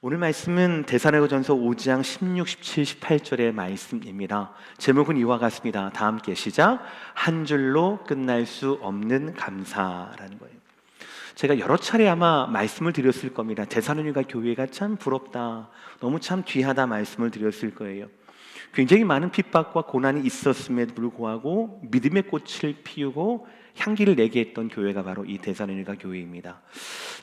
오늘 말씀은 데살로니가전서 5장 16, 17, 18절의 말씀입니다. 제목은 이와 같습니다. 다 함께 시작. 한 줄로 끝날 수 없는 감사라는 거예요. 제가 여러 차례 아마 말씀을 드렸을 겁니다. 데살로니가 교회가 참 부럽다, 너무 참 귀하다 말씀을 드렸을 거예요. 굉장히 많은 핍박과 고난이 있었음에도 불구하고 믿음의 꽃을 피우고 향기를 내게 했던 교회가 바로 이 데살로니가 교회입니다.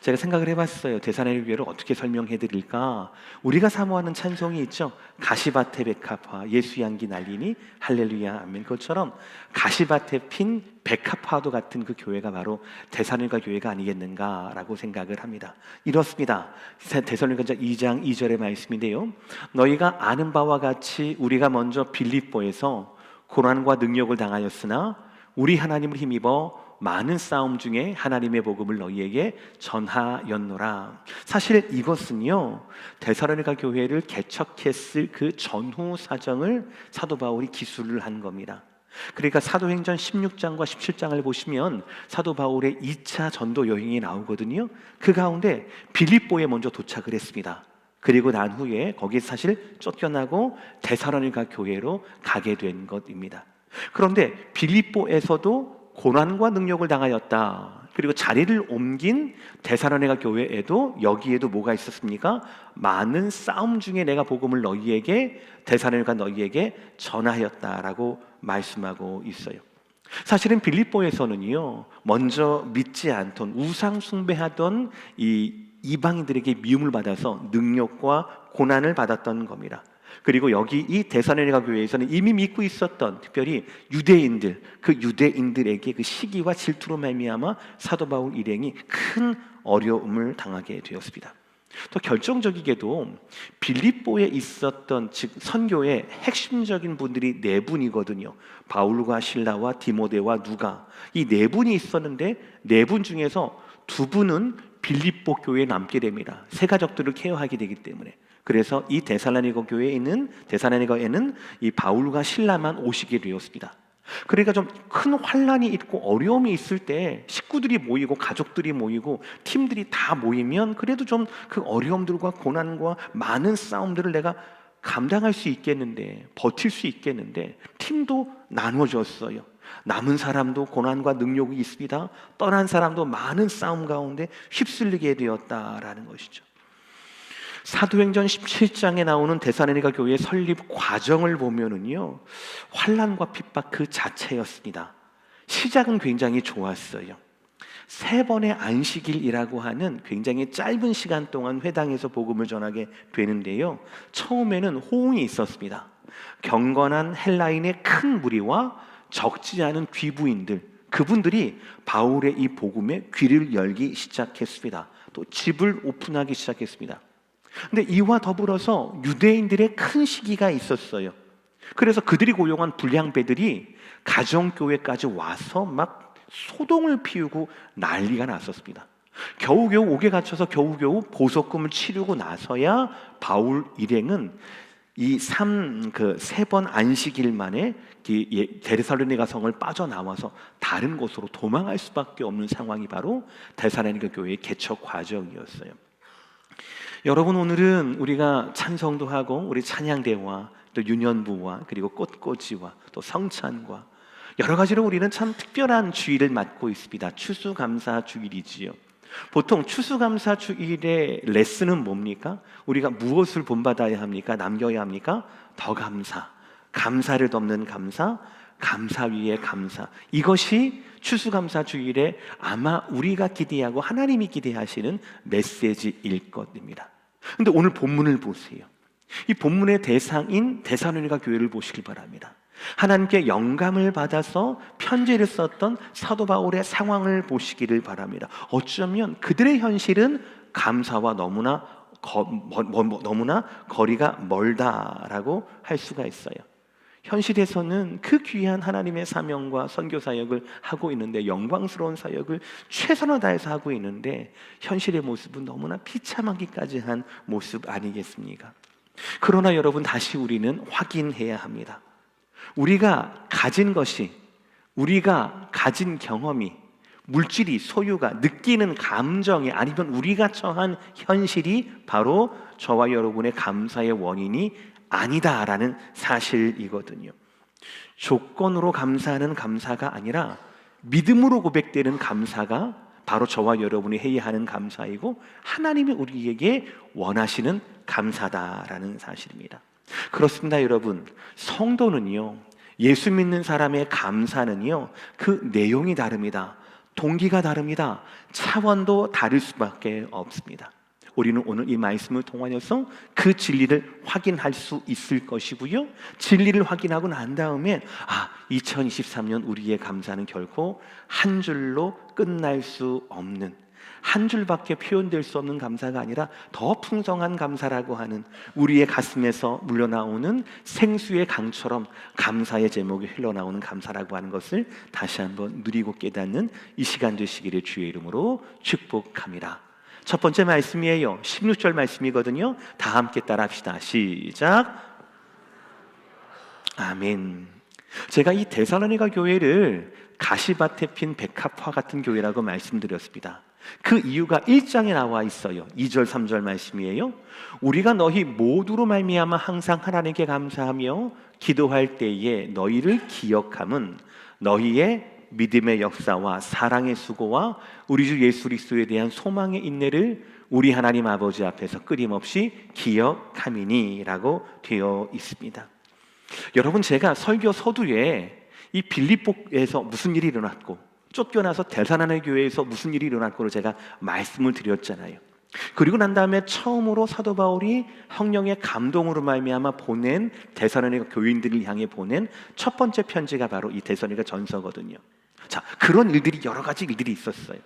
제가 생각을 해봤어요. 데살로니가 교회를 어떻게 설명해 드릴까? 우리가 사모하는 찬송이 있죠. 가시밭에 백합화, 예수 향기 날리니 할렐루야 아멘. 그것처럼 가시밭에 핀 백합화도 같은 그 교회가 바로 데살로니가 교회가 아니겠는가라고 생각을 합니다. 이렇습니다. 데살로니가서 2장 2절의 말씀인데요, 너희가 아는 바와 같이 우리가 먼저 빌립보에서 고난과 능력을 당하였으나 우리 하나님을 힘입어 많은 싸움 중에 하나님의 복음을 너희에게 전하였노라. 사실 이것은요, 데살로니가 교회를 개척했을 그 전후 사정을 사도 바울이 기술을 한 겁니다. 그러니까 사도행전 16장과 17장을 보시면 사도 바울의 2차 전도 여행이 나오거든요. 그 가운데 빌립보에 먼저 도착을 했습니다. 그리고 난 후에 거기 사실 쫓겨나고 데살로니가 교회로 가게 된 것입니다. 그런데 빌립보에서도 고난과 능력을 당하였다. 그리고 자리를 옮긴 데살로니가 교회에도 여기에도 뭐가 있었습니까? 많은 싸움 중에 내가 복음을 너희에게, 데살로니가 너희에게 전하였다라고 말씀하고 있어요. 사실은 빌립보에서는요, 먼저 믿지 않던, 우상 숭배하던 이 이방인들에게 미움을 받아서 능력과 고난을 받았던 겁니다. 그리고 여기 이 데살로니가 교회에서는 이미 믿고 있었던, 특별히 유대인들, 그 유대인들에게 그 시기와 질투로 말미암아 사도 바울 일행이 큰 어려움을 당하게 되었습니다. 또 결정적이게도 빌립보에 있었던, 즉 선교의 핵심적인 분들이 네 분이거든요. 바울과 실라와 디모데와 누가, 이 네 분이 있었는데 네 분 중에서 두 분은 빌립보 교회에 남게 됩니다. 세 가족들을 케어하게 되기 때문에. 그래서 이 데살로니가에는 이 바울과 실라만 오시게 되었습니다. 그러니까 좀 큰 환란이 있고 어려움이 있을 때 식구들이 모이고 가족들이 모이고 팀들이 다 모이면 그래도 좀 그 어려움들과 고난과 많은 싸움들을 내가 감당할 수 있겠는데, 버틸 수 있겠는데, 팀도 나눠졌어요. 남은 사람도 고난과 능력이 있습니다. 떠난 사람도 많은 싸움 가운데 휩쓸리게 되었다라는 것이죠. 사도행전 17장에 나오는 데살로니가 교회의 설립 과정을 보면은요, 환난과 핍박 그 자체였습니다. 시작은 굉장히 좋았어요. 3번의 안식일이라고 하는 굉장히 짧은 시간 동안 회당에서 복음을 전하게 되는데요, 처음에는 호응이 있었습니다. 경건한 헬라인의 큰 무리와 적지 않은 귀부인들, 그분들이 바울의 이 복음에 귀를 열기 시작했습니다. 또 집을 오픈하기 시작했습니다. 근데 이와 더불어서 유대인들의 큰 시기가 있었어요. 그래서 그들이 고용한 불량배들이 가정교회까지 와서 막 소동을 피우고 난리가 났었습니다. 겨우겨우 옥에 갇혀서 겨우겨우 보석금을 치르고 나서야 바울 일행은 이 3번 안식일 만에 데살로니가 성을 빠져나와서 다른 곳으로 도망할 수밖에 없는 상황이 바로 데살로니가 교회의 개척 과정이었어요. 여러분, 오늘은 우리가 찬송도 하고 우리 찬양대와 또 유년부와 그리고 꽃꽂이와 또 성찬과 여러 가지로 우리는 참 특별한 주일을 맞고 있습니다. 추수감사 주일이지요. 보통 추수감사 주일의 레슨은 뭡니까? 우리가 무엇을 본받아야 합니까? 남겨야 합니까? 더 감사, 감사를 덮는 감사, 감사 위에 감사. 이것이 추수감사 주일에 아마 우리가 기대하고 하나님이 기대하시는 메시지일 것입니다. 그런데 오늘 본문을 보세요. 이 본문의 대상인 데살로니가 교회를 보시길 바랍니다. 하나님께 영감을 받아서 편지를 썼던 사도 바울의 상황을 보시기를 바랍니다. 어쩌면 그들의 현실은 감사와 너무나 거리가 멀다라고 할 수가 있어요. 현실에서는 그 귀한 하나님의 사명과 선교 사역을 하고 있는데, 영광스러운 사역을 최선을 다해서 하고 있는데, 현실의 모습은 너무나 비참하기까지 한 모습 아니겠습니까? 그러나 여러분, 다시 우리는 확인해야 합니다. 우리가 가진 것이, 우리가 가진 경험이 물질이, 소유가, 느끼는 감정이, 아니면 우리가 처한 현실이 바로 저와 여러분의 감사의 원인이 아니다라는 사실이거든요. 조건으로 감사하는 감사가 아니라 믿음으로 고백되는 감사가 바로 저와 여러분이 해야 하는 감사이고, 하나님이 우리에게 원하시는 감사다라는 사실입니다. 그렇습니다, 여러분. 성도는요, 예수 믿는 사람의 감사는요, 그 내용이 다릅니다. 동기가 다릅니다. 차원도 다를 수밖에 없습니다. 우리는 오늘 이 말씀을 통하여서 그 진리를 확인할 수 있을 것이고요, 진리를 확인하고 난 다음에 2023년 우리의 감사는 결코 한 줄로 끝날 수 없는, 한 줄밖에 표현될 수 없는 감사가 아니라 더 풍성한 감사라고 하는, 우리의 가슴에서 물러나오는 생수의 강처럼 감사의 제목이 흘러나오는 감사라고 하는 것을 다시 한번 누리고 깨닫는 이 시간 되시기를 주의 이름으로 축복합니다. 첫 번째 말씀이에요. 16절 말씀이거든요. 다 함께 따라합시다. 시작. 아멘. 제가 이 데살로니가 교회를 가시밭에 핀 백합화 같은 교회라고 말씀드렸습니다. 그 이유가 1장에 나와 있어요. 2절 3절 말씀이에요. 우리가 너희 모두로 말미암아 항상 하나님께 감사하며 기도할 때에 너희를 기억함은 너희의 믿음의 역사와 사랑의 수고와 우리 주 예수 그리스도에 대한 소망의 인내를 우리 하나님 아버지 앞에서 끊임없이 기억함이니라고 되어 있습니다. 여러분, 제가 설교 서두에 이 빌립보에서 무슨 일이 일어났고 쫓겨나서 데살로니가 교회에서 무슨 일이 일어났고를 제가 말씀을 드렸잖아요. 그리고 난 다음에 처음으로 사도 바울이 성령의 감동으로 말미암아 보낸 데살로니가 교인들을 향해 보낸 첫 번째 편지가 바로 이 데살로니가 전서거든요. 자, 그런 일들이, 여러 가지 일들이 있었어요.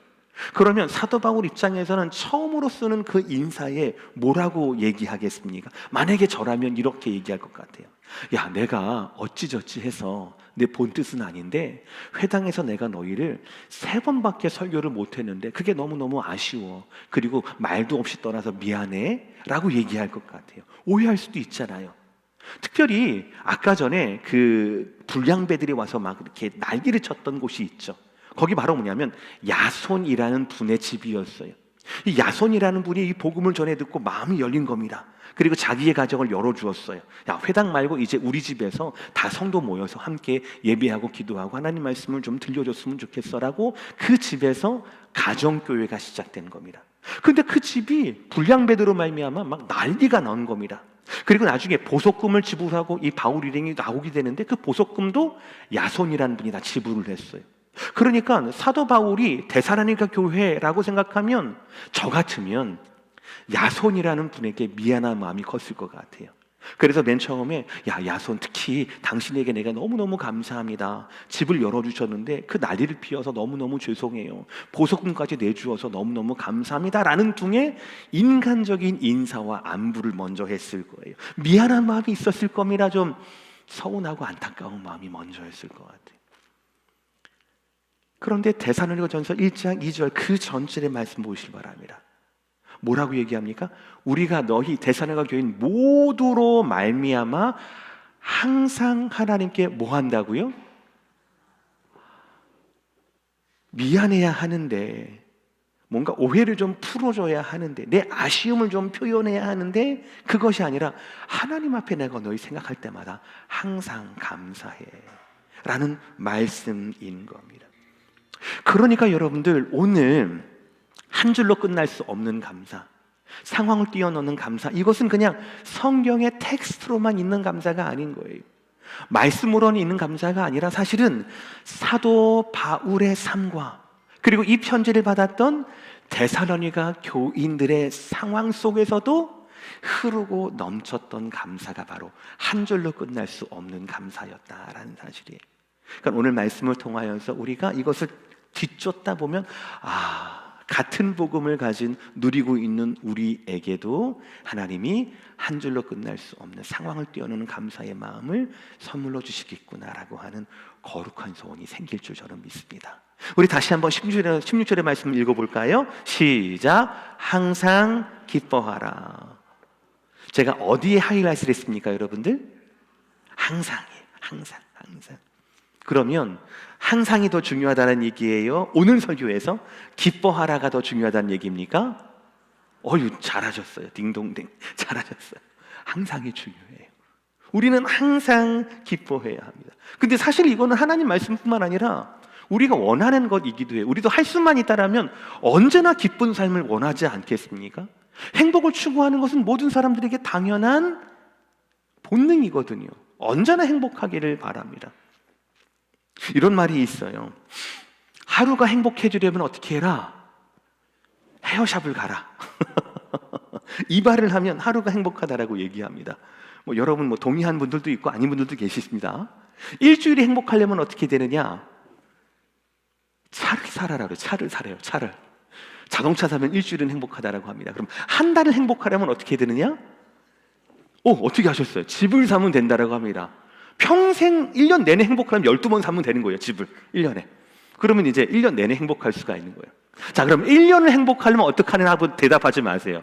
그러면 사도 바울 입장에서는 처음으로 쓰는 그 인사에 뭐라고 얘기하겠습니까? 만약에 저라면 이렇게 얘기할 것 같아요. 야, 내가 어찌저찌 해서 내 본 뜻은 아닌데 회당에서 내가 너희를 3번밖에 설교를 못했는데 그게 너무너무 아쉬워. 그리고 말도 없이 떠나서 미안해 라고 얘기할 것 같아요. 오해할 수도 있잖아요. 특별히 아까 전에 그 불량배들이 와서 막 이렇게 난리를 쳤던 곳이 있죠. 거기 바로 뭐냐면 야손이라는 분의 집이었어요. 이 야손이라는 분이 이 복음을 전해 듣고 마음이 열린 겁니다. 그리고 자기의 가정을 열어주었어요. 야, 회당 말고 이제 우리 집에서 다 성도 모여서 함께 예배하고 기도하고 하나님 말씀을 좀 들려줬으면 좋겠어라고 그 집에서 가정교회가 시작된 겁니다. 근데 그 집이 불량배대로 말미암아 막 난리가 난 겁니다. 그리고 나중에 보석금을 지불하고 이 바울 일행이 나오게 되는데 그 보석금도 야손이라는 분이 다 지불을 했어요. 그러니까 사도 바울이 데살로니가 교회라고 생각하면 저 같으면 야손이라는 분에게 미안한 마음이 컸을 것 같아요. 그래서 맨 처음에 야손, 특히 당신에게 내가 너무너무 감사합니다. 집을 열어주셨는데 그 난리를 피워서 너무너무 죄송해요. 보석금까지 내주어서 너무너무 감사합니다 라는 중에 인간적인 인사와 안부를 먼저 했을 거예요. 미안한 마음이 있었을 겁니다. 좀 서운하고 안타까운 마음이 먼저였을 것 같아요. 그런데 데살로니가 전서 1장 2절 그 전절의 말씀 보시기 바랍니다. 뭐라고 얘기합니까? 우리가 너희 데살로니가 교인 모두로 말미암아 항상 하나님께 뭐 한다고요? 미안해야 하는데, 뭔가 오해를 좀 풀어줘야 하는데, 내 아쉬움을 좀 표현해야 하는데, 그것이 아니라 하나님 앞에 내가 너희 생각할 때마다 항상 감사해 라는 말씀인 겁니다. 그러니까 여러분들, 오늘 한 줄로 끝날 수 없는 감사, 상황을 뛰어넘는 감사, 이것은 그냥 성경의 텍스트로만 있는 감사가 아닌 거예요. 말씀으로는 있는 감사가 아니라 사실은 사도 바울의 삶과 그리고 이 편지를 받았던 데살로니가 교인들의 상황 속에서도 흐르고 넘쳤던 감사가 바로 한 줄로 끝날 수 없는 감사였다라는 사실이에요. 그러니까 오늘 말씀을 통하여서 우리가 이것을 뒤쫓다 보면 같은 복음을 가진 누리고 있는 우리에게도 하나님이 한 줄로 끝날 수 없는 상황을 뛰어넘는 감사의 마음을 선물로 주시겠구나라고 하는 거룩한 소원이 생길 줄 저는 믿습니다. 우리 다시 한번 16절의 말씀을 읽어볼까요? 시작. 항상 기뻐하라. 제가 어디에 하이라이트를 했습니까, 여러분들? 항상이에요. 항상. 그러면 항상이 더 중요하다는 얘기예요? 오늘 설교에서 기뻐하라가 더 중요하다는 얘기입니까? 잘하셨어요. 딩동댕. 잘하셨어요. 항상이 중요해요. 우리는 항상 기뻐해야 합니다. 근데 사실 이거는 하나님 말씀뿐만 아니라 우리가 원하는 것이기도 해요. 우리도 할 수만 있다라면 언제나 기쁜 삶을 원하지 않겠습니까? 행복을 추구하는 것은 모든 사람들에게 당연한 본능이거든요. 언제나 행복하기를 바랍니다. 이런 말이 있어요. 하루가 행복해지려면 어떻게 해라? 헤어샵을 가라. 이 말을 하면 하루가 행복하다라고 얘기합니다. 여러분 동의한 분들도 있고 아닌 분들도 계십니다. 일주일이 행복하려면 어떻게 되느냐? 차를 사라라고 해요. 차를 사래요. 차를. 자동차 사면 일주일은 행복하다라고 합니다. 그럼 한 달을 행복하려면 어떻게 되느냐? 어떻게 하셨어요? 집을 사면 된다라고 합니다. 평생 1년 내내 행복하려면 12번 사면 되는 거예요. 집을 1년에. 그러면 이제 1년 내내 행복할 수가 있는 거예요. 자, 그럼 1년을 행복하려면 어떡하느냐 하고 대답하지 마세요.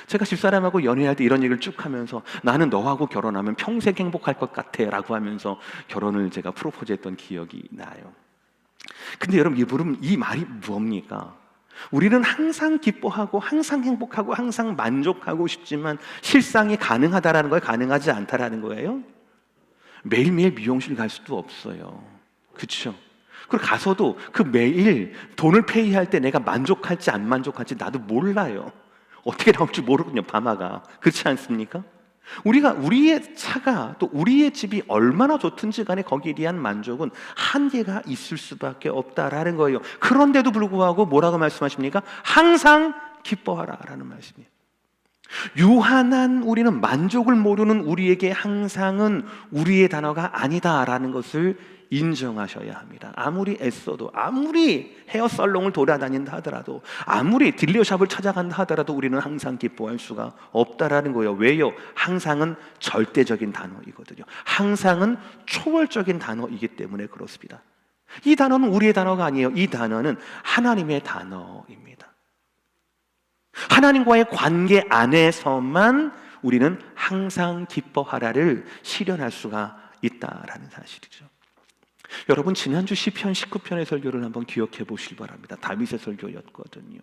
제가 집사람하고 연애할 때 이런 얘기를 쭉 하면서 나는 너하고 결혼하면 평생 행복할 것 같아 라고 하면서 결혼을 제가 프로포즈했던 기억이 나요. 근데 여러분 이 말이 뭡니까? 우리는 항상 기뻐하고 항상 행복하고 항상 만족하고 싶지만 실상이 가능하다라는 거예요? 가능하지 않다라는 거예요? 매일매일 미용실 갈 수도 없어요. 그렇죠? 그리고 가서도 그 매일 돈을 페이할 때 내가 만족할지 안 만족할지 나도 몰라요. 어떻게 나올지 모르거든요. 밤하가. 그렇지 않습니까? 우리의 차가 또 우리의 집이 얼마나 좋든지 간에 거기에 대한 만족은 한계가 있을 수밖에 없다라는 거예요. 그런데도 불구하고 뭐라고 말씀하십니까? 항상 기뻐하라라는 말씀이에요. 유한한 우리는 만족을 모르는 우리에게 항상은 우리의 단어가 아니다라는 것을 인정하셔야 합니다. 아무리 애써도, 아무리 헤어살롱을 돌아다닌다 하더라도, 아무리 딜리어샵을 찾아간다 하더라도 우리는 항상 기뻐할 수가 없다라는 거예요. 왜요? 항상은 절대적인 단어이거든요. 항상은 초월적인 단어이기 때문에 그렇습니다. 이 단어는 우리의 단어가 아니에요. 이 단어는 하나님의 단어입니다. 하나님과의 관계 안에서만 우리는 항상 기뻐하라를 실현할 수가 있다라는 사실이죠. 여러분, 지난주 시편 19편의 설교를 한번 기억해 보시기 바랍니다. 다윗의 설교였거든요.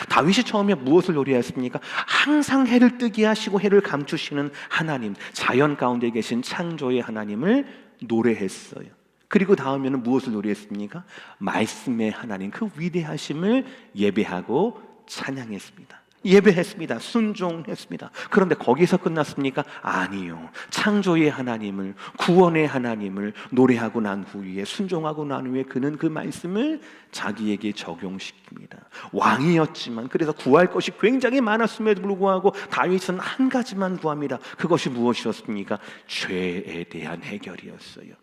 다윗이 처음에 무엇을 노래했습니까? 항상 해를 뜨게 하시고 해를 감추시는 하나님, 자연 가운데 계신 창조의 하나님을 노래했어요. 그리고 다음에는 무엇을 노래했습니까? 말씀의 하나님, 그 위대하심을 예배하고 찬양했습니다. 예배했습니다. 순종했습니다. 그런데 거기서 끝났습니까? 아니요. 창조의 하나님을, 구원의 하나님을 노래하고 난 후에, 순종하고 난 후에 그는 그 말씀을 자기에게 적용시킵니다. 왕이었지만, 그래서 구할 것이 굉장히 많았음에도 불구하고 다윗은 한 가지만 구합니다. 그것이 무엇이었습니까? 죄에 대한 해결이었어요.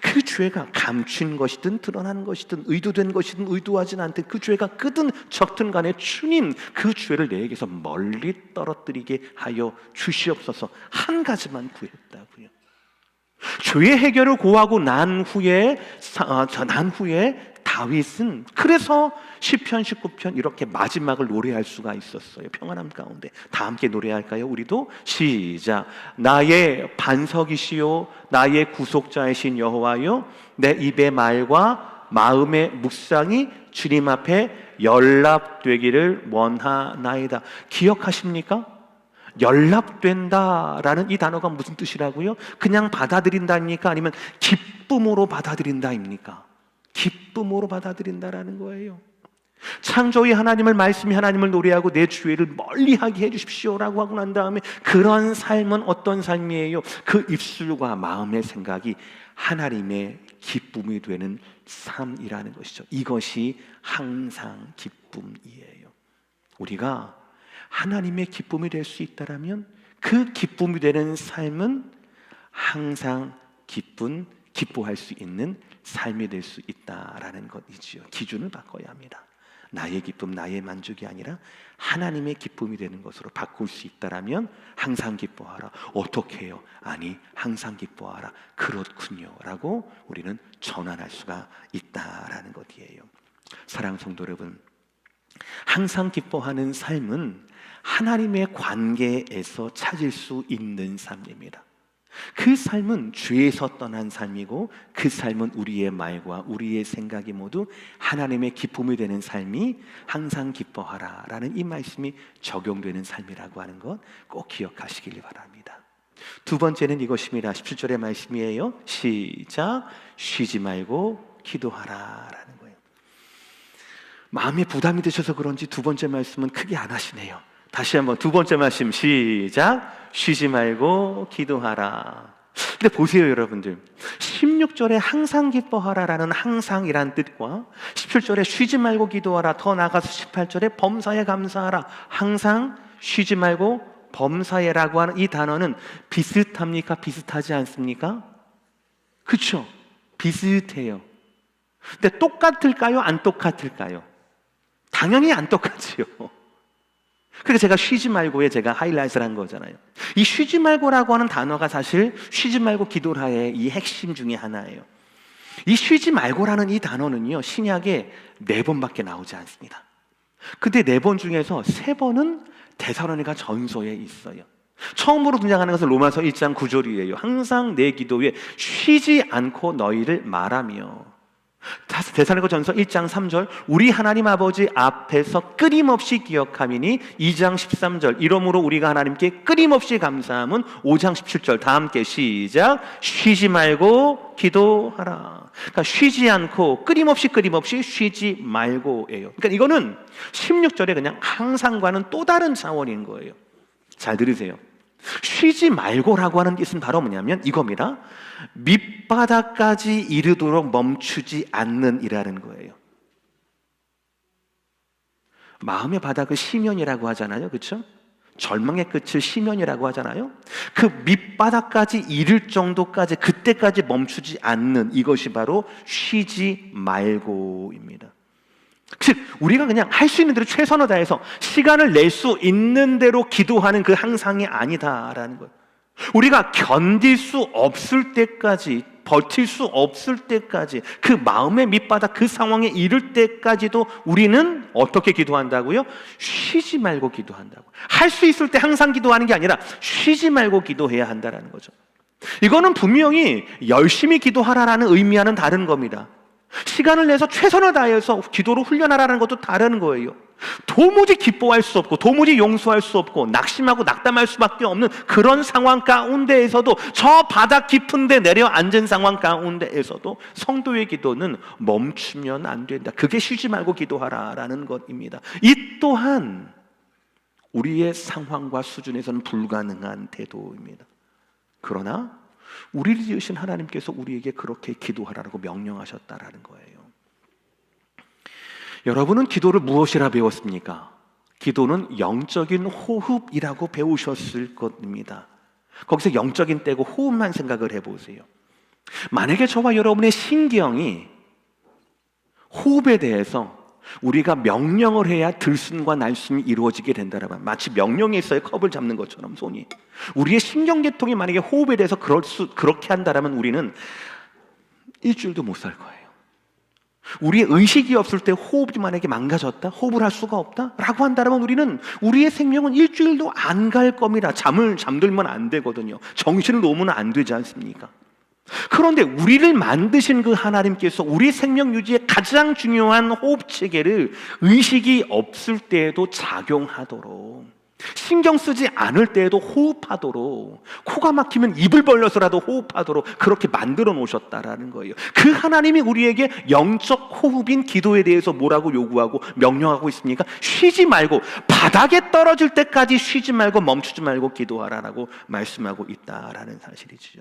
그 죄가 감춘 것이든 드러난 것이든 의도된 것이든 의도하진 않든 그 죄가 크든 적든 간에 주님, 그 죄를 내게서 멀리 떨어뜨리게 하여 주시옵소서. 한 가지만 구했다고요. 죄의 해결을 구하고 난 후에 다윗은 그래서 시편 19편 이렇게 마지막을 노래할 수가 있었어요. 평안함 가운데. 다 함께 노래할까요? 우리도 시작. 나의 반석이시요 나의 구속자이신 여호와요, 내 입의 말과 마음의 묵상이 주님 앞에 연락되기를 원하나이다. 기억하십니까? 연락된다라는 이 단어가 무슨 뜻이라고요? 그냥 받아들인다입니까? 아니면 기쁨으로 받아들인다입니까? 기쁨으로 받아들인다라는 거예요. 창조의 하나님을, 말씀의 하나님을 노래하고 내 죄를 멀리하게 해주십시오라고 하고 난 다음에 그런 삶은 어떤 삶이에요? 그 입술과 마음의 생각이 하나님의 기쁨이 되는 삶이라는 것이죠. 이것이 항상 기쁨이에요. 우리가 하나님의 기쁨이 될 수 있다라면 그 기쁨이 되는 삶은 항상 기뻐할 수 있는 삶이 될 수 있다라는 것이지요. 기준을 바꿔야 합니다. 나의 기쁨, 나의 만족이 아니라 하나님의 기쁨이 되는 것으로 바꿀 수 있다라면 항상 기뻐하라. 어떻게 해요? 아니, 항상 기뻐하라. 그렇군요 라고 우리는 전환할 수가 있다라는 것이에요. 사랑하는 성도 여러분, 항상 기뻐하는 삶은 하나님의 관계에서 찾을 수 있는 삶입니다. 그 삶은 죄에서 떠난 삶이고, 그 삶은 우리의 말과 우리의 생각이 모두 하나님의 기쁨이 되는 삶이 항상 기뻐하라 라는 이 말씀이 적용되는 삶이라고 하는 것 꼭 기억하시길 바랍니다. 두 번째는 이것입니다. 17절의 말씀이에요. 시작. 쉬지 말고 기도하라 라는 거예요. 마음에 부담이 되셔서 그런지 두 번째 말씀은 크게 안 하시네요. 다시 한번 두 번째 말씀 시작. 쉬지 말고 기도하라. 근데 보세요 여러분들, 16절에 항상 기뻐하라라는 항상이란 뜻과 17절에 쉬지 말고 기도하라, 더 나아가서 18절에 범사에 감사하라, 항상 쉬지 말고 범사에라고 하는 이 단어는 비슷합니까? 비슷하지 않습니까? 그렇죠? 비슷해요. 근데 똑같을까요? 안 똑같을까요? 당연히 안 똑같지요. 그래서 제가 쉬지 말고에 제가 하이라이트를 한 거잖아요. 이 쉬지 말고라고 하는 단어가 사실 쉬지 말고 기도라의 이 핵심 중에 하나예요. 이 쉬지 말고라는 이 단어는요, 신약에 4번밖에 나오지 않습니다. 근데 4번 중에서 3번은 데살로니가 전서에 있어요. 처음으로 등장하는 것은 로마서 1장 9절이에요. 항상 내 기도에 쉬지 않고 너희를 말하며. 데살로니가 전서 1장 3절, 우리 하나님 아버지 앞에서 끊임없이 기억함이니 2장 13절, 이러므로 우리가 하나님께 끊임없이 감사함은 5장 17절. 다 함께 시작. 쉬지 말고 기도하라. 그러니까 쉬지 않고 끊임없이 쉬지 말고예요. 그러니까 이거는 16절에 그냥 항상과는 또 다른 차원인 거예요. 잘 들으세요. 쉬지 말고라고 하는 뜻은 바로 뭐냐면 이겁니다. 밑바닥까지 이르도록 멈추지 않는 이라는 거예요. 마음의 바닥을 시면이라고 하잖아요. 그렇죠? 절망의 끝을 시면이라고 하잖아요. 그 밑바닥까지 이를 정도까지, 그때까지 멈추지 않는 이것이 바로 쉬지 말고입니다. 즉 우리가 그냥 할 수 있는 대로 최선을 다해서 시간을 낼 수 있는 대로 기도하는 그 항상이 아니다라는 거예요. 우리가 견딜 수 없을 때까지, 버틸 수 없을 때까지, 그 마음의 밑바닥, 그 상황에 이를 때까지도 우리는 어떻게 기도한다고요? 쉬지 말고 기도한다고. 할 수 있을 때 항상 기도하는 게 아니라 쉬지 말고 기도해야 한다는 거죠. 이거는 분명히 열심히 기도하라라는 의미와는 다른 겁니다. 시간을 내서 최선을 다해서 기도로 훈련하라는 것도 다른 거예요. 도무지 기뻐할 수 없고 도무지 용서할 수 없고 낙심하고 낙담할 수밖에 없는 그런 상황 가운데에서도, 저 바닥 깊은 데 내려앉은 상황 가운데에서도 성도의 기도는 멈추면 안 된다. 그게 쉬지 말고 기도하라라는 것입니다. 이 또한 우리의 상황과 수준에서는 불가능한 태도입니다. 그러나 우리를 지으신 하나님께서 우리에게 그렇게 기도하라고 명령하셨다라는 거예요. 여러분은 기도를 무엇이라 배웠습니까? 기도는 영적인 호흡이라고 배우셨을 겁니다. 거기서 영적인 때고 호흡만 생각을 해보세요. 만약에 저와 여러분의 신경이 호흡에 대해서 우리가 명령을 해야 들숨과 날숨이 이루어지게 된다라면, 마치 명령에 있어야 컵을 잡는 것처럼 손이, 우리의 신경계통이 만약에 호흡에 대해서 그렇게 한다라면 우리는 일주일도 못 살 거예요. 우리의 의식이 없을 때 호흡이 만약에 망가졌다, 호흡을 할 수가 없다 라고 한다면 우리는, 우리의 생명은 일주일도 안 갈 겁니다. 잠들면 안 되거든요. 정신을 놓으면 안 되지 않습니까? 그런데 우리를 만드신 그 하나님께서 우리 생명 유지에 가장 중요한 호흡 체계를 의식이 없을 때에도 작용하도록, 신경 쓰지 않을 때에도 호흡하도록, 코가 막히면 입을 벌려서라도 호흡하도록 그렇게 만들어 놓으셨다라는 거예요. 그 하나님이 우리에게 영적 호흡인 기도에 대해서 뭐라고 요구하고 명령하고 있습니까? 쉬지 말고, 바닥에 떨어질 때까지 쉬지 말고 멈추지 말고 기도하라라고 말씀하고 있다라는 사실이죠.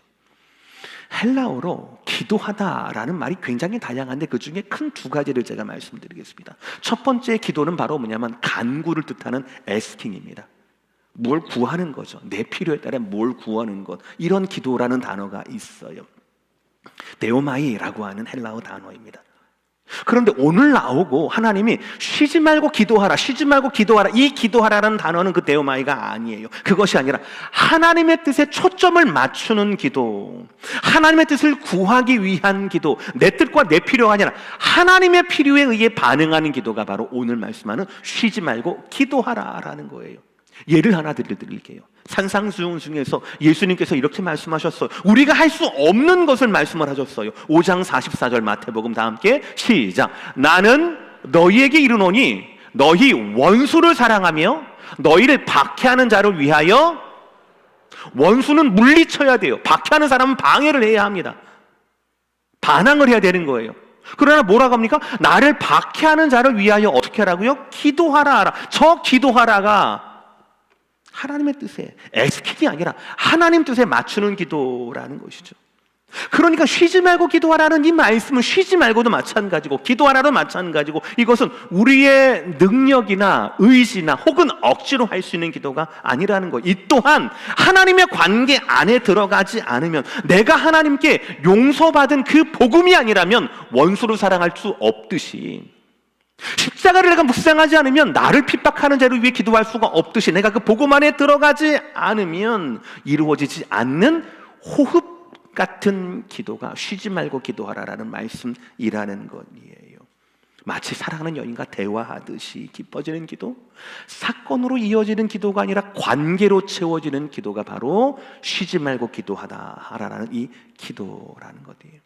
헬라어로 기도하다라는 말이 굉장히 다양한데 그 중에 큰 2가지를 제가 말씀드리겠습니다. 첫 번째 기도는 바로 뭐냐면 간구를 뜻하는 asking 입니다. 뭘 구하는 거죠. 내 필요에 따라 뭘 구하는 것, 이런 기도라는 단어가 있어요. 데오마이라고 하는 헬라어 단어입니다. 그런데 오늘 나오고 하나님이 쉬지 말고 기도하라, 쉬지 말고 기도하라, 이 기도하라는 단어는 그 데오마이가 아니에요. 그것이 아니라 하나님의 뜻에 초점을 맞추는 기도, 하나님의 뜻을 구하기 위한 기도, 내 뜻과 내 필요가 아니라 하나님의 필요에 의해 반응하는 기도가 바로 오늘 말씀하는 쉬지 말고 기도하라라는 거예요. 예를 하나 드릴게요. 산상수훈 중에서 예수님께서 이렇게 말씀하셨어요. 우리가 할 수 없는 것을 말씀을 하셨어요. 5장 44절 마태복음 다 함께 시작. 나는 너희에게 이르노니 너희 원수를 사랑하며 너희를 박해하는 자를 위하여. 원수는 물리쳐야 돼요. 박해하는 사람은 방해를 해야 합니다. 반항을 해야 되는 거예요. 그러나 뭐라고 합니까? 나를 박해하는 자를 위하여 어떻게 하라고요? 기도하라 하라. 저 기도하라가 하나님의 뜻에, 엑스킬이 아니라 하나님 뜻에 맞추는 기도라는 것이죠. 그러니까 쉬지 말고 기도하라는 이 말씀은 쉬지 말고도 마찬가지고 기도하라도 마찬가지고, 이것은 우리의 능력이나 의지나 혹은 억지로 할 수 있는 기도가 아니라는 것. 이 또한 하나님의 관계 안에 들어가지 않으면, 내가 하나님께 용서받은 그 복음이 아니라면 원수를 사랑할 수 없듯이, 십자가를 내가 묵상하지 않으면 나를 핍박하는 자를 위해 기도할 수가 없듯이, 내가 그 복음 안에 들어가지 않으면 이루어지지 않는 호흡 같은 기도가 쉬지 말고 기도하라라는 말씀이라는 것이에요. 마치 사랑하는 여인과 대화하듯이 깊어지는 기도, 사건으로 이어지는 기도가 아니라 관계로 채워지는 기도가 바로 쉬지 말고 기도하라라는 이 기도라는 것이에요.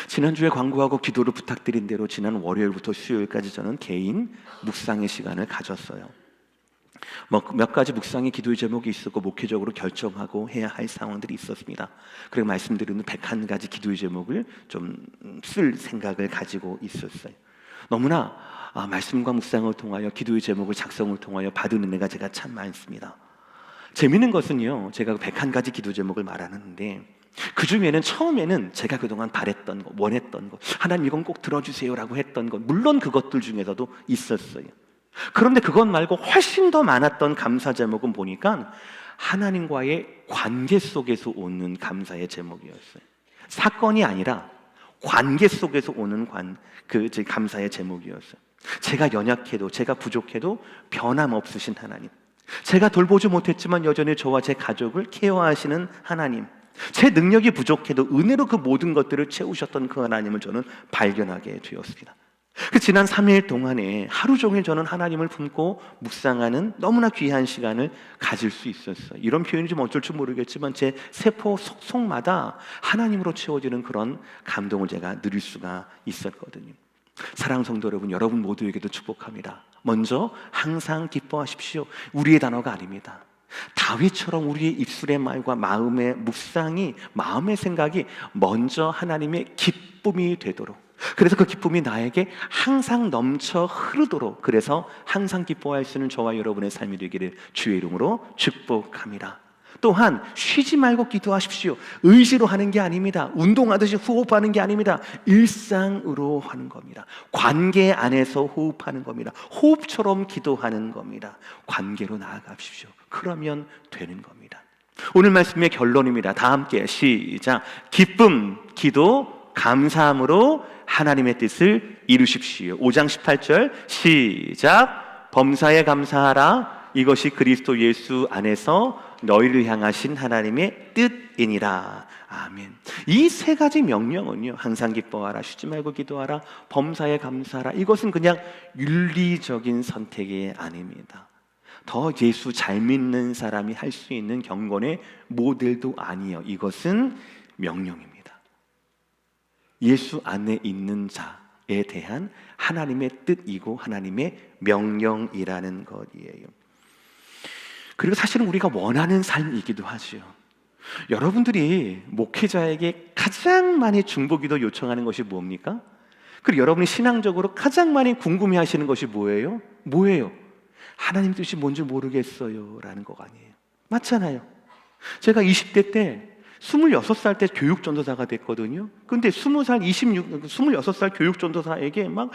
지난주에 광고하고 기도를 부탁드린 대로 지난 월요일부터 수요일까지 저는 개인 묵상의 시간을 가졌어요. 몇 가지 묵상의 기도의 제목이 있었고 목회적으로 결정하고 해야 할 상황들이 있었습니다. 그리고 말씀드리는 101가지 기도의 제목을 좀 쓸 생각을 가지고 있었어요. 너무나 말씀과 묵상을 통하여 기도의 제목을 작성을 통하여 받은 은혜가 제가 참 많습니다. 재미있는 것은요, 제가 101가지 기도 제목을 말하는데 그 중에는 처음에는 제가 그동안 바랬던 것, 원했던 것, 하나님 이건 꼭 들어주세요라고 했던 것, 물론 그것들 중에서도 있었어요. 그런데 그것 말고 훨씬 더 많았던 감사 제목은 보니까 하나님과의 관계 속에서 오는 감사의 제목이었어요. 사건이 아니라 관계 속에서 오는 감사의 제목이었어요. 제가 연약해도, 제가 부족해도 변함없으신 하나님, 제가 돌보지 못했지만 여전히 저와 제 가족을 케어하시는 하나님, 제 능력이 부족해도 은혜로 그 모든 것들을 채우셨던 그 하나님을 저는 발견하게 되었습니다. 그 지난 3일 동안에 하루 종일 저는 하나님을 품고 묵상하는 너무나 귀한 시간을 가질 수 있었어요. 이런 표현이 좀 어쩔 줄 모르겠지만 제 세포 속속마다 하나님으로 채워지는 그런 감동을 제가 누릴 수가 있었거든요. 사랑하는 성도 여러분, 여러분 모두에게도 축복합니다. 먼저 항상 기뻐하십시오. 우리의 단어가 아닙니다. 다윗처럼 우리의 입술의 말과 마음의 묵상이, 마음의 생각이 먼저 하나님의 기쁨이 되도록, 그래서 그 기쁨이 나에게 항상 넘쳐 흐르도록, 그래서 항상 기뻐할 수 있는 저와 여러분의 삶이 되기를 주의 이름으로 축복합니다. 또한 쉬지 말고 기도하십시오. 의지로 하는 게 아닙니다. 운동하듯이 호흡하는 게 아닙니다. 일상으로 하는 겁니다. 관계 안에서 호흡하는 겁니다. 호흡처럼 기도하는 겁니다. 관계로 나아가십시오. 그러면 되는 겁니다. 오늘 말씀의 결론입니다. 다 함께 시작. 기쁨, 기도, 감사함으로 하나님의 뜻을 이루십시오. 5장 18절 시작. 범사에 감사하라. 이것이 그리스도 예수 안에서 너희를 향하신 하나님의 뜻이니라. 아멘. 이 세 가지 명령은요, 항상 기뻐하라, 쉬지 말고 기도하라, 범사에 감사하라, 이것은 그냥 윤리적인 선택이 아닙니다. 더 예수 잘 믿는 사람이 할 수 있는 경건의 모델도 아니에요. 이것은 명령입니다. 예수 안에 있는 자에 대한 하나님의 뜻이고 하나님의 명령이라는 것이에요. 그리고 사실은 우리가 원하는 삶이기도 하죠. 여러분들이 목회자에게 가장 많이 중보기도 요청하는 것이 뭡니까? 그리고 여러분이 신앙적으로 가장 많이 궁금해하시는 것이 뭐예요? 뭐예요? 하나님 뜻이 뭔지 모르겠어요 라는 거 아니에요. 맞잖아요. 제가 20대 때 26살 때 교육전도사가 됐거든요. 근데 26살 교육전도사에게 막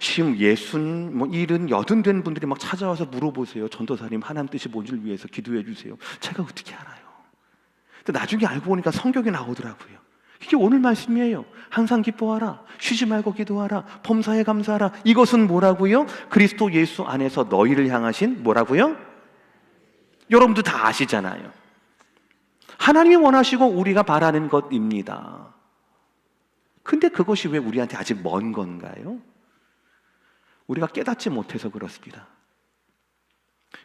60, 70, 80 된 분들이 막 찾아와서 물어보세요. 전도사님, 하나님 뜻이 뭔지를 위해서 기도해 주세요. 제가 어떻게 알아요? 근데 나중에 알고 보니까 성경에 나오더라고요. 이게 오늘 말씀이에요. 항상 기뻐하라, 쉬지 말고 기도하라, 범사에 감사하라. 이것은 뭐라고요? 그리스도 예수 안에서 너희를 향하신 뭐라고요? 여러분도 다 아시잖아요. 하나님이 원하시고 우리가 바라는 것입니다. 근데 그것이 왜 우리한테 아직 먼 건가요? 우리가 깨닫지 못해서 그렇습니다.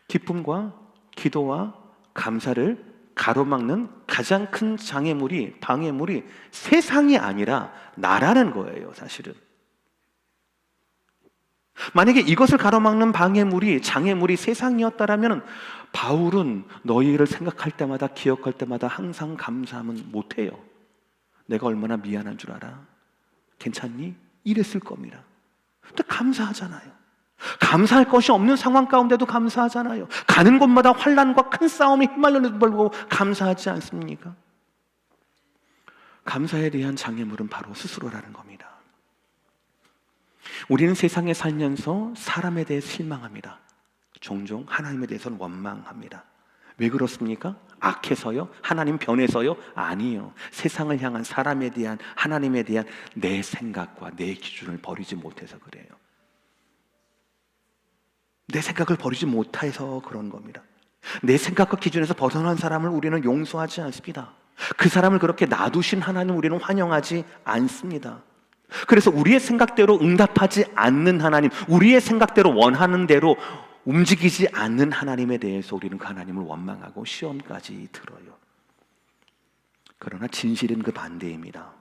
기쁨과 기도와 감사를 가로막는 가장 큰 장애물이, 방해물이 세상이 아니라 나라는 거예요, 사실은. 만약에 이것을 가로막는 방해물이, 장애물이 세상이었다라면 바울은 너희를 생각할 때마다, 기억할 때마다 항상 감사하면 못해요. 내가 얼마나 미안한 줄 알아? 괜찮니? 이랬을 겁니다. 근데 감사하잖아요. 감사할 것이 없는 상황 가운데도 감사하잖아요. 가는 곳마다 환난과 큰 싸움에 휘말리는 벌고 감사하지 않습니까? 감사에 대한 장애물은 바로 스스로라는 겁니다. 우리는 세상에 살면서 사람에 대해 실망합니다. 종종 하나님에 대해서는 원망합니다. 왜 그렇습니까? 악해서요? 하나님 변해서요? 아니요. 세상을 향한 사람에 대한, 하나님에 대한 내 생각과 내 기준을 버리지 못해서 그래요. 내 생각을 버리지 못해서 그런 겁니다. 내 생각과 기준에서 벗어난 사람을 우리는 용서하지 않습니다. 그 사람을 그렇게 놔두신 하나님 우리는 환영하지 않습니다. 그래서 우리의 생각대로 응답하지 않는 하나님, 우리의 생각대로 원하는 대로 움직이지 않는 하나님에 대해서 우리는 그 하나님을 원망하고 시험까지 들어요. 그러나 진실은 그 반대입니다.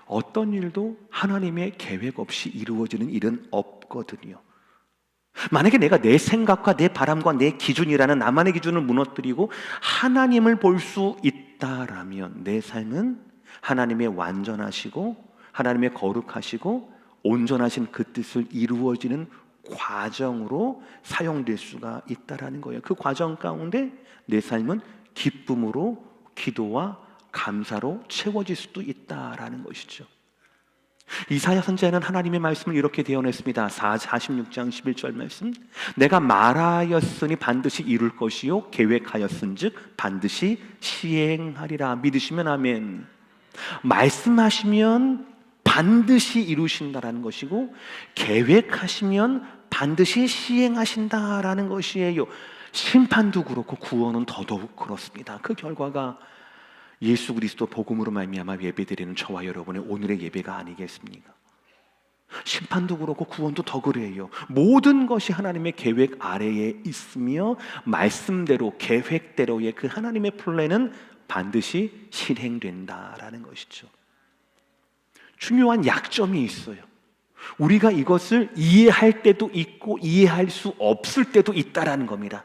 어떤 일도 하나님의 계획 없이 이루어지는 일은 없거든요. 만약에 내가 내 생각과 내 바람과 내 기준이라는 나만의 기준을 무너뜨리고 하나님을 볼 수 있다라면 내 삶은 하나님의 완전하시고 하나님의 거룩하시고 온전하신 그 뜻을 이루어지는 과정으로 사용될 수가 있다라는 거예요. 그 과정 가운데 내 삶은 기쁨으로, 기도와 감사로 채워질 수도 있다라는 것이죠. 이사야 선지자는 하나님의 말씀을 이렇게 대언했습니다. 46장 11절 말씀, 내가 말하였으니 반드시 이룰 것이요 계획하였은즉 반드시 시행하리라. 믿으시면 아멘. 말씀하시면 반드시 이루신다라는 것이고 계획하시면 반드시 시행하신다라는 것이에요. 심판도 그렇고 구원은 더더욱 그렇습니다. 그 결과가 예수 그리스도 복음으로 말미암아 예배드리는 저와 여러분의 오늘의 예배가 아니겠습니까? 심판도 그렇고 구원도 더 그래요. 모든 것이 하나님의 계획 아래에 있으며 말씀대로, 계획대로의 그 하나님의 플랜은 반드시 실행된다라는 것이죠. 중요한 약점이 있어요. 우리가 이것을 이해할 때도 있고 이해할 수 없을 때도 있다라는 겁니다.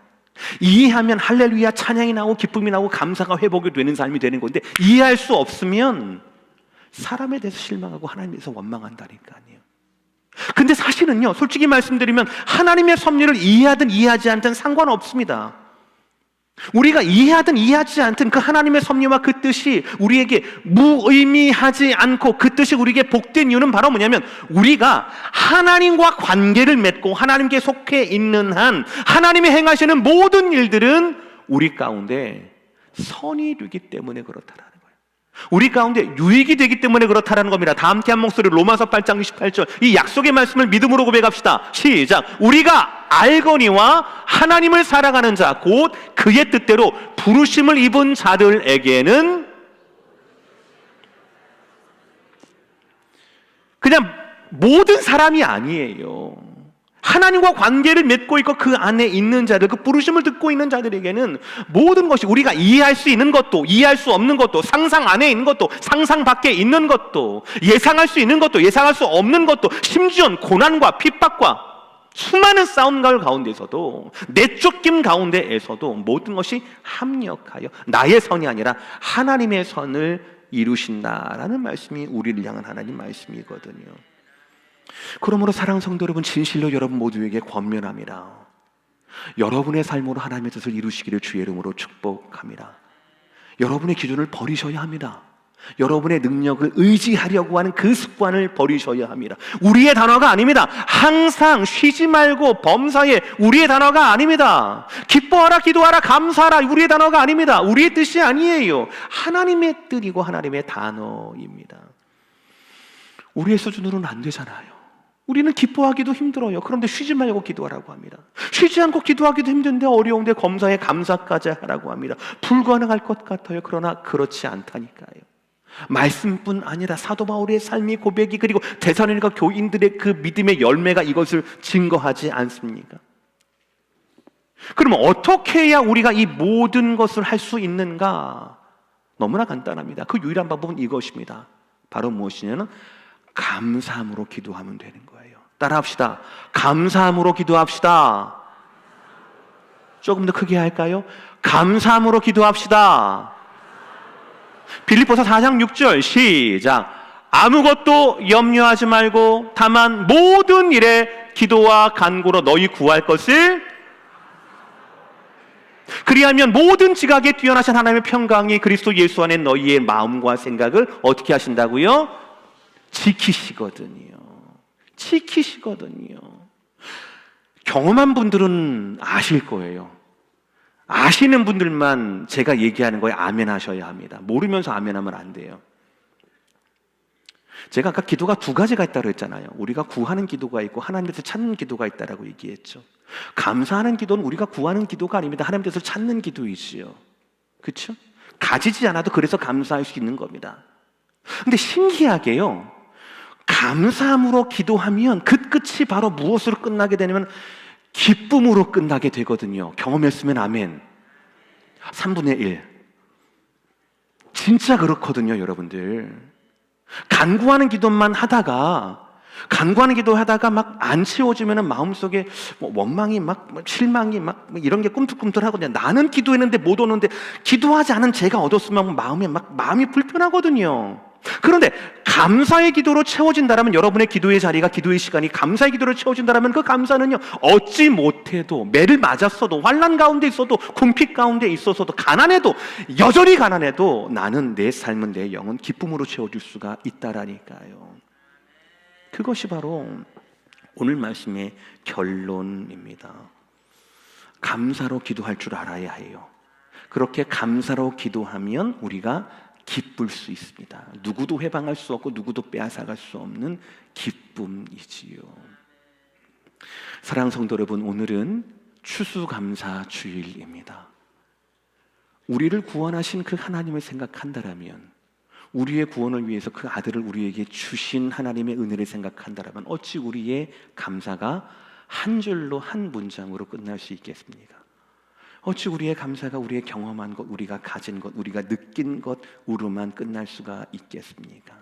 이해하면 할렐루야 찬양이 나오고 기쁨이 나오고 감사가 회복이 되는 삶이 되는 건데, 이해할 수 없으면 사람에 대해서 실망하고 하나님에 대해서 원망한다니까요. 근데 사실은요, 솔직히 말씀드리면 하나님의 섭리를 이해하든 이해하지 않든 상관없습니다. 우리가 이해하든 이해하지 않든 그 하나님의 섭리와 그 뜻이 우리에게 무의미하지 않고 그 뜻이 우리에게 복된 이유는 바로 뭐냐면, 우리가 하나님과 관계를 맺고 하나님께 속해 있는 한 하나님이 행하시는 모든 일들은 우리 가운데 선이 되기 때문에 그렇다라는 거예요. 우리 가운데 유익이 되기 때문에 그렇다라는 겁니다. 다 함께 한 목소리 로마서 8장 28절 이 약속의 말씀을 믿음으로 고백합시다. 시작. 우리가 알거니와 하나님을 사랑하는 자 곧 그의 뜻대로 부르심을 입은 자들에게는, 그냥 모든 사람이 아니에요. 하나님과 관계를 맺고 있고 그 안에 있는 자들, 그 부르심을 듣고 있는 자들에게는 모든 것이, 우리가 이해할 수 있는 것도 이해할 수 없는 것도, 상상 안에 있는 것도 상상 밖에 있는 것도, 예상할 수 있는 것도 예상할 수 없는 것도, 심지어 고난과 핍박과 수많은 싸움 가운데서도, 내쫓김 가운데에서도 모든 것이 합력하여 나의 선이 아니라 하나님의 선을 이루신다라는 말씀이 우리를 향한 하나님 말씀이거든요. 그러므로 사랑하는 성도 여러분, 진실로 여러분 모두에게 권면합니다. 여러분의 삶으로 하나님의 뜻을 이루시기를 주의 이름으로 축복합니다. 여러분의 기준을 버리셔야 합니다. 여러분의 능력을 의지하려고 하는 그 습관을 버리셔야 합니다. 우리의 단어가 아닙니다. 항상 쉬지 말고 범사에, 우리의 단어가 아닙니다. 기뻐하라, 기도하라, 감사하라, 우리의 단어가 아닙니다. 우리의 뜻이 아니에요. 하나님의 뜻이고 하나님의 단어입니다. 우리의 수준으로는 안 되잖아요. 우리는 기뻐하기도 힘들어요. 그런데 쉬지 말고 기도하라고 합니다. 쉬지 않고 기도하기도 힘든데 어려운데 검사에 감사까지 하라고 합니다. 불가능할 것 같아요. 그러나 그렇지 않다니까요. 말씀뿐 아니라 사도 바울의 삶이, 고백이, 그리고 데살로니가 교인들의 그 믿음의 열매가 이것을 증거하지 않습니까? 그러면 어떻게 해야 우리가 이 모든 것을 할 수 있는가? 너무나 간단합니다. 그 유일한 방법은 이것입니다. 바로 무엇이냐면 감사함으로 기도하면 되는 거예요. 따라합시다. 감사함으로 기도합시다. 조금 더 크게 할까요? 감사함으로 기도합시다. 빌립보서 4장 6절 시작. 아무것도 염려하지 말고 다만 모든 일에 기도와 간구로 너희 구할 것을, 그리하면 모든 지각에 뛰어나신 하나님의 평강이 그리스도 예수 안에 너희의 마음과 생각을 어떻게 하신다고요? 지키시거든요. 지키시거든요. 경험한 분들은 아실 거예요. 아시는 분들만 제가 얘기하는 거에 아멘 하셔야 합니다. 모르면서 아멘 하면 안 돼요. 제가 아까 기도가 두 가지가 있다고 했잖아요. 우리가 구하는 기도가 있고 하나님께서 찾는 기도가 있다고 얘기했죠. 감사하는 기도는 우리가 구하는 기도가 아닙니다. 하나님께서 찾는 기도이지요. 그렇죠? 가지지 않아도 그래서 감사할 수 있는 겁니다. 근데 신기하게요, 감사함으로 기도하면 그 끝이 바로 무엇으로 끝나게 되냐면 기쁨으로 끝나게 되거든요. 경험했으면 아멘. 3분의 1. 진짜 그렇거든요, 여러분들. 간구하는 기도만 하다가 막 안 채워지면은 마음속에 원망이 막 실망이 막 이런 게 꿈틀꿈틀하거든요. 나는 기도했는데 못 오는데 기도하지 않은 제가 얻었으면 마음이 불편하거든요. 그런데 감사의 기도로 채워진다면, 여러분의 기도의 자리가, 기도의 시간이 감사의 기도로 채워진다면 그 감사는요, 얻지 못해도, 매를 맞았어도, 환난 가운데 있어도, 궁핍 가운데 있어서도, 가난해도, 여전히 가난해도 나는, 내 삶은, 내 영은 기쁨으로 채워줄 수가 있다라니까요. 그것이 바로 오늘 말씀의 결론입니다. 감사로 기도할 줄 알아야 해요. 그렇게 감사로 기도하면 우리가 기쁠 수 있습니다. 누구도 회방할 수 없고 누구도 빼앗아갈 수 없는 기쁨이지요. 사랑하는 성도 여러분, 오늘은 추수감사 주일입니다. 우리를 구원하신 그 하나님을 생각한다라면, 우리의 구원을 위해서 그 아들을 우리에게 주신 하나님의 은혜를 생각한다라면 어찌 우리의 감사가 한 줄로, 한 문장으로 끝날 수 있겠습니까? 어찌 우리의 감사가 우리의 경험한 것, 우리가 가진 것, 우리가 느낀 것으로만 끝날 수가 있겠습니까?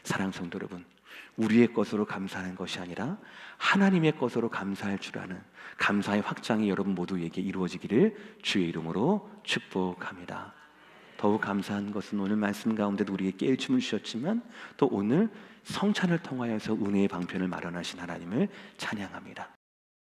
사랑하는 성도 여러분, 우리의 것으로 감사하는 것이 아니라 하나님의 것으로 감사할 줄 아는 감사의 확장이 여러분 모두에게 이루어지기를 주의 이름으로 축복합니다. 더욱 감사한 것은 오늘 말씀 가운데도 우리에게 깨우침을 주셨지만 또 오늘 성찬을 통하여서 은혜의 방편을 마련하신 하나님을 찬양합니다.